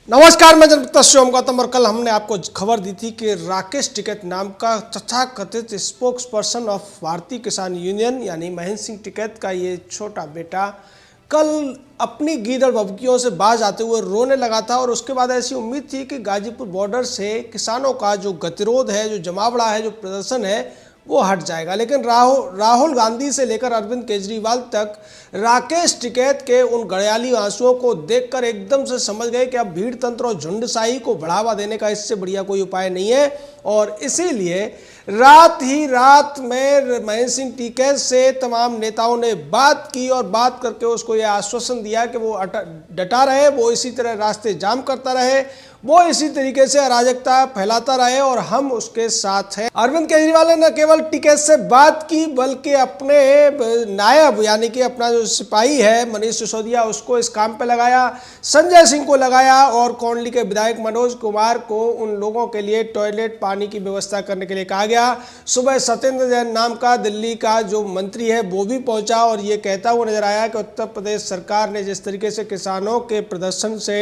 नमस्कार, मैं जनता शिवम गौतम। और कल हमने आपको खबर दी थी कि राकेश टिकैत नाम का तथाकथित स्पोक्स पर्सन ऑफ भारतीय किसान यूनियन यानी महेंद्र सिंह टिकैत का ये छोटा बेटा कल अपनी गीदड़ बबकियों से बाज आते हुए रोने लगा था। और उसके बाद ऐसी उम्मीद थी कि गाजीपुर बॉर्डर से किसानों का जो गतिरोध है, जो जमावड़ा है, जो प्रदर्शन है, वो हट जाएगा। लेकिन राहुल गांधी से लेकर अरविंद केजरीवाल तक राकेश टिकैत के उन घड़ियाली आंसुओं को देखकर एकदम से समझ गए कि अब भीड़ तंत्र और झुंडशाही को बढ़ावा देने का इससे बढ़िया कोई उपाय नहीं है। और इसीलिए रात ही रात में महेंद्र सिंह टिकैत से तमाम नेताओं ने बात की और बात करके उसको यह आश्वासन दिया कि वो डटा रहे, वो इसी तरह रास्ते जाम करता रहे, वो इसी तरीके से अराजकता फैलाता रहे और हम उसके साथ हैं। अरविंद केजरीवाल ने न केवल टिकैत से बात की बल्कि अपने नायब यानी कि अपना जो सिपाही है मनीष सिसोदिया, उसको इस काम पे लगाया, संजय सिंह को लगाया और कौंडली के विधायक मनोज कुमार को उन लोगों के लिए टॉयलेट पानी की व्यवस्था करने के लिए कहा गया। सुबह सत्येंद्र जैन नाम का दिल्ली का जो मंत्री है वो भी पहुंचा और ये कहता हुआ नजर आया कि उत्तर प्रदेश सरकार ने जिस तरीके से किसानों के प्रदर्शन से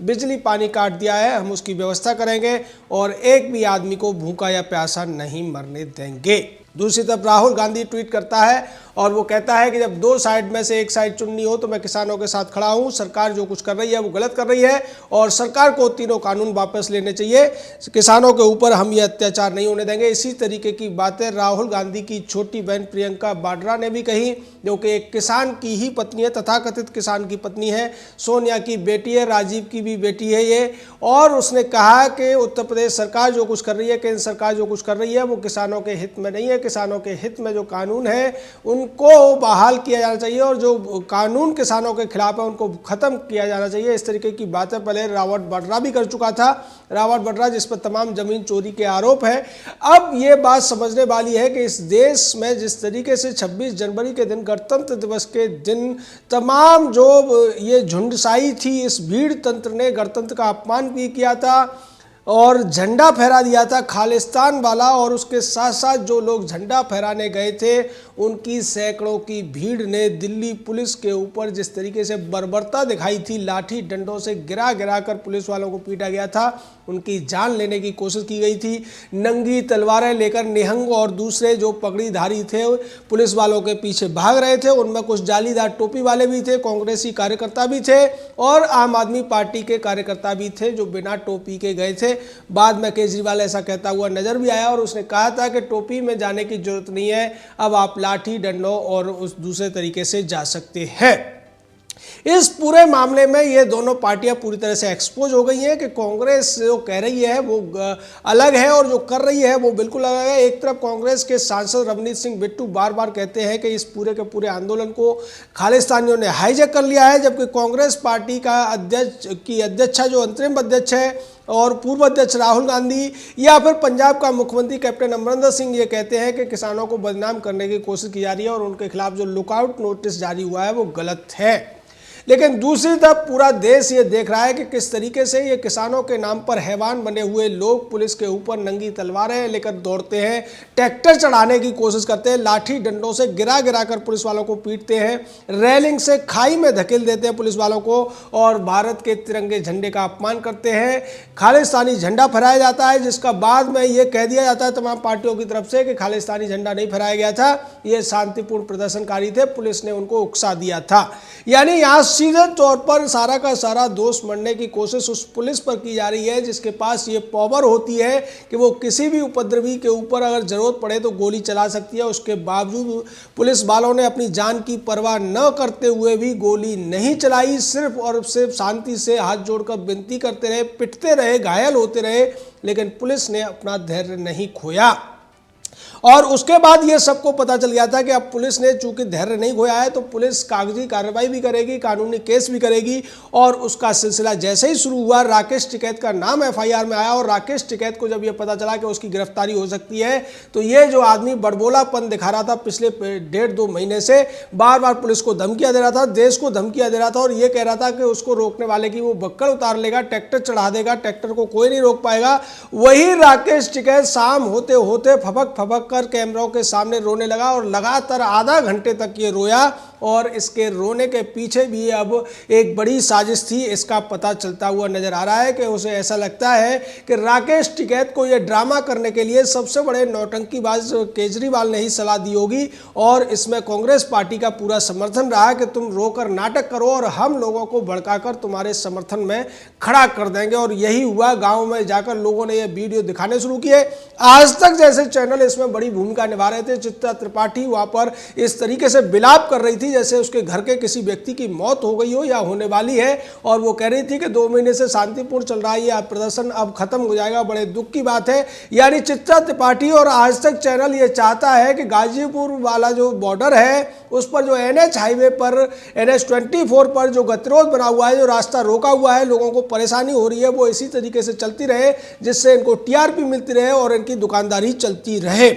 बिजली पानी काट दिया है, हम उसकी व्यवस्था करेंगे और एक भी आदमी को भूखा या प्यासा नहीं मरने देंगे। दूसरी तरफ राहुल गांधी ट्वीट करता है और वो कहता है कि जब दो साइड में से एक साइड चुननी हो तो मैं किसानों के साथ खड़ा हूं। सरकार जो कुछ कर रही है वो गलत कर रही है और सरकार को तीनों कानून वापस लेने चाहिए। किसानों के ऊपर हम ये अत्याचार नहीं होने देंगे। इसी तरीके की बातें राहुल गांधी की छोटी बहन प्रियंका वाड्रा ने भी कही, जो कि एक किसान की ही पत्नी है, तथाकथित किसान की पत्नी है, सोनिया की बेटी है, राजीव की भी बेटी है ये। और उसने कहा कि उत्तर प्रदेश सरकार जो कुछ कर रही है, केंद्र सरकार जो कुछ कर रही है वो किसानों के हित में नहीं है। किसानों के हित में जो कानून है उनको बहाल किया जाना चाहिए और जो कानून किसानों के खिलाफ है उनको खत्म किया जाना चाहिए। इस तरीके की बातें पहले रावत वड्रा भी कर चुका था, रावत वड्रा जिस पर तमाम जमीन चोरी के आरोप है। अब ये बात समझने वाली है कि इस देश में जिस तरीके से 26 जनवरी के दिन, गणतंत्र दिवस के दिन, तमाम जो ये झुंडशाही थी, इस भीड़ तंत्र ने गणतंत्र का अपमान भी किया था और झंडा फहरा दिया था खालिस्तान वाला। और उसके साथ साथ जो लोग झंडा फहराने गए थे उनकी सैकड़ों की भीड़ ने दिल्ली पुलिस के ऊपर जिस तरीके से बर्बरता दिखाई थी, लाठी डंडों से गिरा गिरा कर पुलिस वालों को पीटा गया था, उनकी जान लेने की कोशिश की गई थी। नंगी तलवारें लेकर निहंग और दूसरे जो पगड़ीधारी थे पुलिस वालों के पीछे भाग रहे थे। उनमें कुछ जालीदार टोपी वाले भी थे, कांग्रेसी कार्यकर्ता भी थे और आम आदमी पार्टी के कार्यकर्ता भी थे जो बिना टोपी के गए थे। बाद में केजरीवाल ऐसा कहता हुआ नजर भी आया और उसने कहा था कि टोपी में जाने की जरूरत नहीं है, अब आप लाठी डंडों और उस दूसरे तरीके से जा सकते हैं। इस पूरे मामले में ये दोनों पार्टियां पूरी तरह से एक्सपोज हो गई हैं कि कांग्रेस जो कह रही है वो अलग है और जो कर रही है वो बिल्कुल अलग है। एक तरफ कांग्रेस के सांसद रवनीत सिंह बिट्टू बार बार कहते हैं कि इस पूरे के पूरे आंदोलन को खालिस्तानियों ने हाईजैक कर लिया है, जबकि कांग्रेस पार्टी का अध्यक्षा जो अंतरिम अध्यक्ष है और पूर्व अध्यक्ष राहुल गांधी या फिर पंजाब का मुख्यमंत्री कैप्टन अमरिंदर सिंह ये कहते हैं कि किसानों को बदनाम करने की कोशिश की जा रही है और उनके खिलाफ जो लुकआउट नोटिस जारी हुआ है वो गलत है। लेकिन दूसरी तरफ पूरा देश ये देख रहा है कि किस तरीके से ये किसानों के नाम पर हैवान बने हुए लोग पुलिस के ऊपर नंगी तलवारें लेकर दौड़ते हैं, ट्रैक्टर चढ़ाने की कोशिश करते हैं, लाठी डंडों से गिरा गिरा कर पुलिस वालों को पीटते हैं, रेलिंग से खाई में धकेल देते हैं पुलिस वालों को और भारत के तिरंगे झंडे का अपमान करते हैं। खालिस्तानी झंडा फहराया जाता है जिसका बाद में ये कह दिया जाता है तमाम पार्टियों की तरफ से कि खालिस्तानी झंडा नहीं फहराया गया था, ये शांतिपूर्ण प्रदर्शनकारी थे, पुलिस ने उनको उकसा दिया था। यानी यहाँ सीधे तौर पर सारा का सारा दोष मढ़ने की कोशिश उस पुलिस पर की जा रही है जिसके पास ये पावर होती है कि वो किसी भी उपद्रवी के ऊपर अगर जरूरत पड़े तो गोली चला सकती है। उसके बावजूद पुलिस वालों ने अपनी जान की परवाह न करते हुए भी गोली नहीं चलाई, सिर्फ और सिर्फ शांति से हाथ जोड़कर विनती करते रहे, पिटते रहे, घायल होते रहे, लेकिन पुलिस ने अपना धैर्य नहीं खोया। और उसके बाद ये सबको पता चल गया था कि अब पुलिस ने चूंकि धैर्य नहीं खोया है तो पुलिस कागजी कार्रवाई भी करेगी, कानूनी केस भी करेगी। और उसका सिलसिला जैसे ही शुरू हुआ, राकेश टिकैत का नाम एफआईआर में आया और राकेश टिकैत को जब ये पता चला कि उसकी गिरफ्तारी हो सकती है तो ये जो आदमी बड़बोलापन दिखा रहा था पिछले 1.5-2 महीने से, बार बार पुलिस को धमकियां दे रहा था, देश को धमकियां दे रहा था और ये कह रहा था कि उसको रोकने वाले की वो बक्कड़ उतार लेगा, ट्रैक्टर चढ़ा देगा, ट्रैक्टर को कोई नहीं रोक पाएगा। वही राकेश टिकैत शाम होते होते फपक फपक कर कैमरों के सामने रोने लगा और लगातार आधा घंटे तक ये रोया और इसके रोने के पीछे भी अब एक बड़ी साजिश थी, इसका पता चलता हुआ नजर आ रहा है कि उसे ऐसा लगता है कि राकेश टिकैत को यह ड्रामा करने के लिए सबसे बड़े नौटंकीबाज केजरीवाल ने ही सलाह दी होगी और इसमें कांग्रेस पार्टी का पूरा समर्थन रहा कि तुम रोकर नाटक करो और हम लोगों को भड़काकर तुम्हारे समर्थन में खड़ा कर देंगे। और यही हुआ, गांव में जाकर लोगों ने यह वीडियो दिखाने शुरू किए। आज तक जैसे चैनल इसमें बड़ी भूमिका निभा रहे थे। चित्रा त्रिपाठी वहां पर इस तरीके से विलाप कर रही थी जैसे उसके घर के किसी व्यक्ति की मौत हो गई हो या होने वाली है, और वो कह रही थी कि 2 महीने से शांतिपूर्ण चल रहा है यह प्रदर्शन, अब खत्म हो जाएगा, बड़े दुख की बात है। यानी चित्रा त्रिपाठी और आज तक चैनल ये चाहता है कि गाजीपुर वाला जो बॉर्डर है उस पर जो NH हाईवे पर NH 24 पर जो गतिरोध बना हुआ है, जो रास्ता रोका हुआ है, लोगों को परेशानी हो रही है, वो इसी तरीके से चलती रहे जिससे इनको TRP मिलती रहे और इनकी दुकानदारी चलती रहे।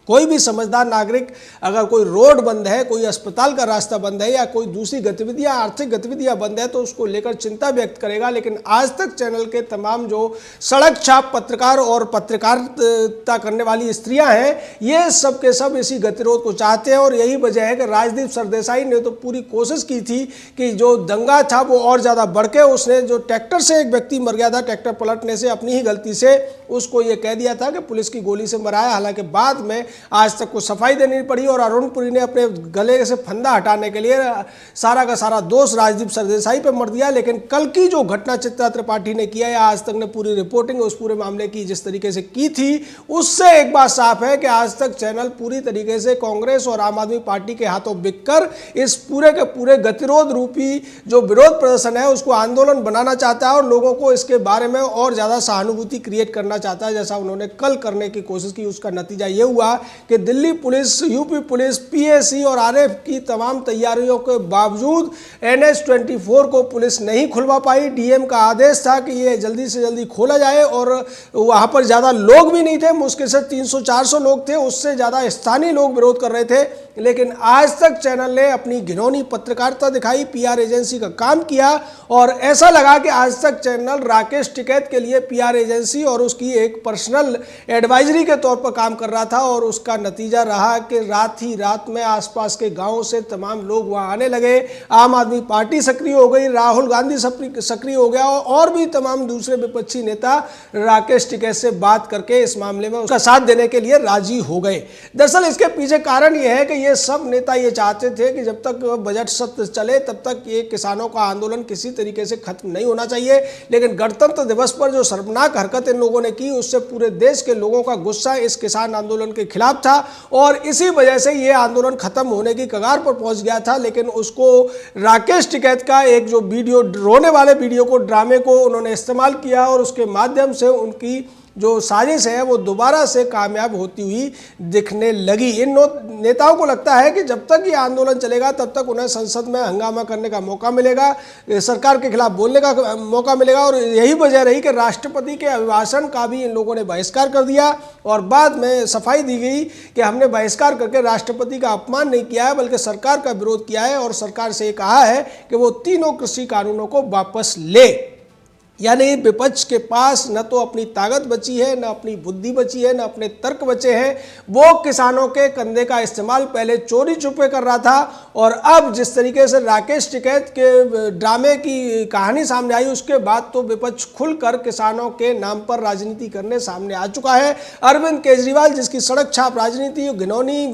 कोई भी समझदार नागरिक अगर कोई रोड बंद है, कोई अस्पताल का रास्ता बंद है या कोई दूसरी गतिविधियां, आर्थिक गतिविधियां बंद है तो उसको लेकर चिंता व्यक्त करेगा। लेकिन आज तक चैनल के तमाम जो सड़क छाप पत्रकार और पत्रकारिता करने वाली स्त्रियां हैं, ये सब के सब इसी गतिरोध को चाहते हैं। और यही वजह है कि राजदीप सरदेसाई ने तो पूरी कोशिश की थी कि जो दंगा था वो और ज़्यादा बढ़ के, उसने जो ट्रैक्टर से एक व्यक्ति मर गया था ट्रैक्टर पलटने से, अपनी ही गलती से उसको ये कह दिया था कि पुलिस की गोली से मरा है। हालांकि बाद में आज तक को सफाई देनी पड़ी और अरुण पुरी ने अपने गले से फंदा हटाने के लिए सारा का सारा दोष राजदीप सरदेसाई पे मर दिया। लेकिन कल की जो घटना चित्रा त्रिपाठी ने किया, या आज तक ने पूरी रिपोर्टिंग उस पूरे मामले की जिस तरीके से की थी, उससे एक बात साफ है कि आज तक चैनल पूरी तरीके से कांग्रेस और आम आदमी पार्टी के हाथों बिककर इस पूरे के पूरे गतिरोध रूपी जो विरोध प्रदर्शन है उसको आंदोलन बनाना चाहता है और लोगों को इसके बारे में और ज्यादा सहानुभूति क्रिएट करना चाहता है, जैसा उन्होंने कल करने की कोशिश की। उसका नतीजा ये हुआ कि Delhi police, UP police, PAC और RF की तमाम तैयारियों के बावजूद NH 24 को पुलिस नहीं खुलवा पाई। DM का आदेश था कि ये जल्दी से जल्दी खोला जाए और वहां पर ज़्यादा लोग भी नहीं थे, मुश्किल से 300-400 लोग थे, उससे ज़्यादा स्थानीय लोग विरोध कर रहे थे। लेकिन आज तक चैनल ने अपनी घिनौनी पत्रकारिता दिखाई, PR एजेंसी का काम किया और ऐसा लगा कि आज तक चैनल राकेश टिकैत के लिए PR एजेंसी और उसकी एक पर्सनल एडवाइजरी के तौर पर काम कर रहा था। और उसका नतीजा रहा कि रात ही रात में आसपास के गांवों से तमाम लोग वहां आने लगे। आम आदमी पार्टी सक्रिय हो गई, राहुल गांधी सक्रिय हो गया और भी तमाम दूसरे विपक्षी नेता राकेश टिकैत से बात करके इस मामले में उसका साथ देने के लिए राजी हो गए। दरअसल इसके पीछे कारण यह है कि ये सब नेता ये चाहते थे कि जब तक बजट सत्र चले तब तक ये किसानों का आंदोलन किसी तरीके से खत्म नहीं होना चाहिए। लेकिन गणतंत्र दिवस पर जो शर्मनाक हरकत इन लोगों ने की, उससे पूरे देश के लोगों का गुस्सा इस किसान आंदोलन के खिलाफ था और इसी वजह से ये आंदोलन खत्म होने की कगार पर पहुंच गया था। लेकिन उसको राकेश टिकैत का एक जो वीडियो, रोने वाले वीडियो को, ड्रामे को उन्होंने इस्तेमाल किया और उसके माध्यम से उनकी जो साजिश है वो दोबारा से कामयाब होती हुई दिखने लगी। इन नेताओं को लगता है कि जब तक ये आंदोलन चलेगा तब तक उन्हें संसद में हंगामा करने का मौका मिलेगा, सरकार के खिलाफ बोलने का मौका मिलेगा। और यही वजह रही कि राष्ट्रपति के अभिभाषण का भी इन लोगों ने बहिष्कार कर दिया और बाद में सफाई दी गई कि हमने बहिष्कार करके राष्ट्रपति का अपमान नहीं किया है बल्कि सरकार का विरोध किया है और सरकार से कहा है कि वो तीनों कृषि कानूनों को वापस ले। यानी विपक्ष के पास न तो अपनी ताकत बची है, न अपनी बुद्धि बची है, न अपने तर्क बचे हैं। वो किसानों के कंधे का इस्तेमाल पहले चोरी छुपे कर रहा था और अब जिस तरीके से राकेश टिकैत के ड्रामे की कहानी सामने आई उसके बाद तो विपक्ष खुलकर किसानों के नाम पर राजनीति करने सामने आ चुका है। अरविंद केजरीवाल जिसकी सड़क छाप राजनीति, घिनौनी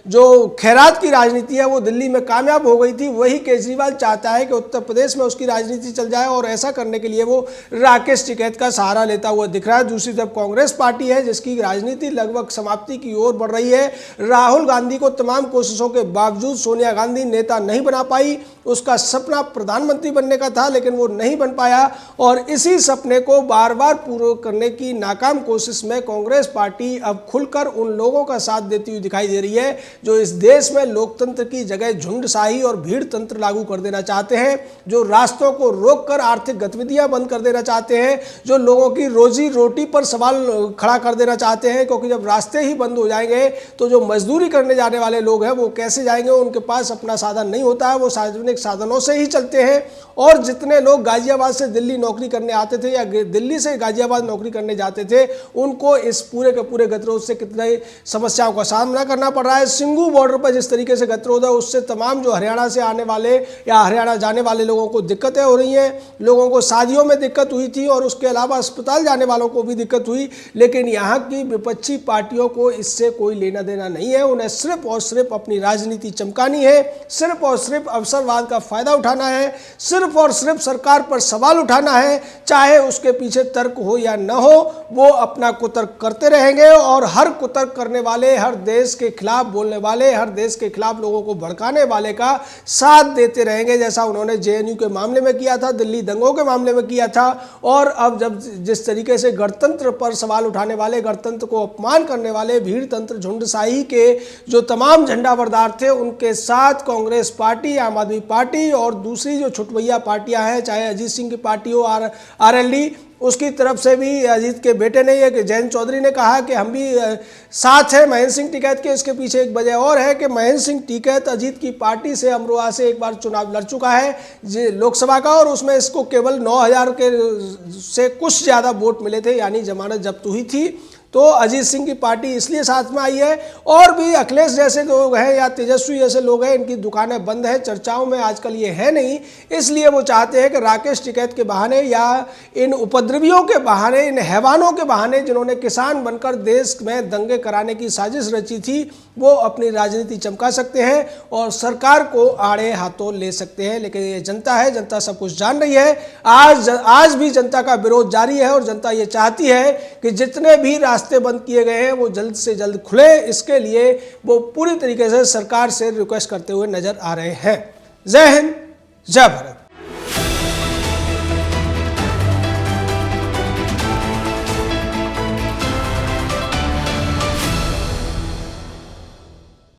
जो खैरात की राजनीति है वो दिल्ली में कामयाब हो गई थी, वही केजरीवाल चाहता है कि उत्तर प्रदेश में उसकी राजनीति चल जाए और ऐसा करने के लिए वो राकेश टिकैत का सहारा लेता हुआ दिख रहा है। दूसरी तरफ कांग्रेस पार्टी है जिसकी राजनीति लगभग समाप्ति की ओर बढ़ रही है। राहुल गांधी को तमाम कोशिशों के बावजूद सोनिया गांधी नेता नहीं बना पाई। उसका सपना प्रधानमंत्री बनने का था लेकिन वो नहीं बन पाया और इसी सपने को बार बार पूरा करने की नाकाम कोशिश में कांग्रेस पार्टी अब खुलकर उन लोगों का साथ देती हुई दिखाई दे रही है जो इस देश में लोकतंत्र की जगह झुंडशाही और भीड़ तंत्र लागू कर देना चाहते हैं, जो रास्तों को रोककर आर्थिक गतिविधियां बंद कर देना चाहते हैं, जो लोगों की रोजी रोटी पर सवाल खड़ा कर देना चाहते हैं। क्योंकि जब रास्ते ही बंद हो जाएंगे तो जो मजदूरी करने जाने वाले लोग हैं वो कैसे जाएंगे, उनके पास अपना साधन नहीं होता है, वो सार्वजनिक राजनीतिक साधनों से ही चलते हैं। और जितने लोग गाजियाबाद से दिल्ली नौकरी करने आते थे या दिल्ली से गाजियाबाद नौकरी करने जाते थे, उनको इस पूरे के पूरे गतिरोध से कितने समस्याओं का सामना करना पड़ रहा है। सिंघू बॉर्डर पर जिस तरीके से गतिरोध है, उससे तमाम जो हरियाणा से आने वाले या हरियाणा जाने वाले लोगों को दिक्कतें हो रही हैं। लोगों को शादियों में दिक्कत हुई थी और उसके अलावा अस्पताल जाने वालों को भी दिक्कत हुई, लेकिन यहाँ की विपक्षी पार्टियों को इससे कोई लेना देना नहीं है। उन्हें सिर्फ और सिर्फ अपनी राजनीति चमकानी है, सिर्फ और सिर्फ अवसरवाद का फायदा उठाना है, सिर्फ और सिर्फ सरकार पर सवाल उठाना है। चाहे उसके पीछे तर्क हो या न हो, वो अपना कुतर्क करते रहेंगे और हर कुतर्क करने वाले, हर देश के खिलाफ बोलने वाले, हर देश के खिलाफ लोगों को भड़काने वाले का साथ देते रहेंगे, जैसा उन्होंने जेएनयू के मामले में किया था, दिल्ली दंगों के मामले में किया था। और अब जब जिस तरीके से गणतंत्र पर सवाल उठाने वाले, गणतंत्र को अपमान करने वाले, भीड़ तंत्र झुंडशाही के जो तमाम झंडाबरदार थे, उनके साथ कांग्रेस पार्टी, आम आदमी पार्टी और दूसरी जो छुटवैया पार्टियां हैं, चाहे अजीत सिंह की पार्टी हो आरएलडी, उसकी तरफ से भी अजीत के बेटे ने, ये जयंत चौधरी ने कहा कि हम भी साथ हैं महेंद्र सिंह टिकैत के। इसके पीछे एक वजह और है कि महेंद्र सिंह टिकैत अजीत की पार्टी से अमरोहा से एक बार चुनाव लड़ चुका है लोकसभा का, और उसमें इसको केवल 9,000 के से कुछ ज़्यादा वोट मिले थे, यानी जमानत जब्त हुई थी। तो अजीत सिंह की पार्टी इसलिए साथ में आई है। और भी अखिलेश जैसे लोग हैं या तेजस्वी जैसे लोग हैं, इनकी दुकानें बंद हैं, चर्चाओं में आजकल ये है नहीं, इसलिए वो चाहते हैं कि राकेश टिकैत के बहाने या इन उपद्रवियों के बहाने, इन हैवानों के बहाने, जिन्होंने किसान बनकर देश में दंगे कराने की साजिश रची थी, वो अपनी राजनीति चमका सकते हैं और सरकार को आड़े हाथों ले सकते हैं। लेकिन ये जनता है, जनता सब कुछ जान रही है। आज भी जनता का विरोध जारी है और जनता ये चाहती है कि जितने भी रास्ते बंद किए गए हैं वो जल्द से जल्द खुले। इसके लिए वो पूरी तरीके से सरकार से रिक्वेस्ट करते हुए नजर आ रहे हैं। जय हिंद, जय भारत।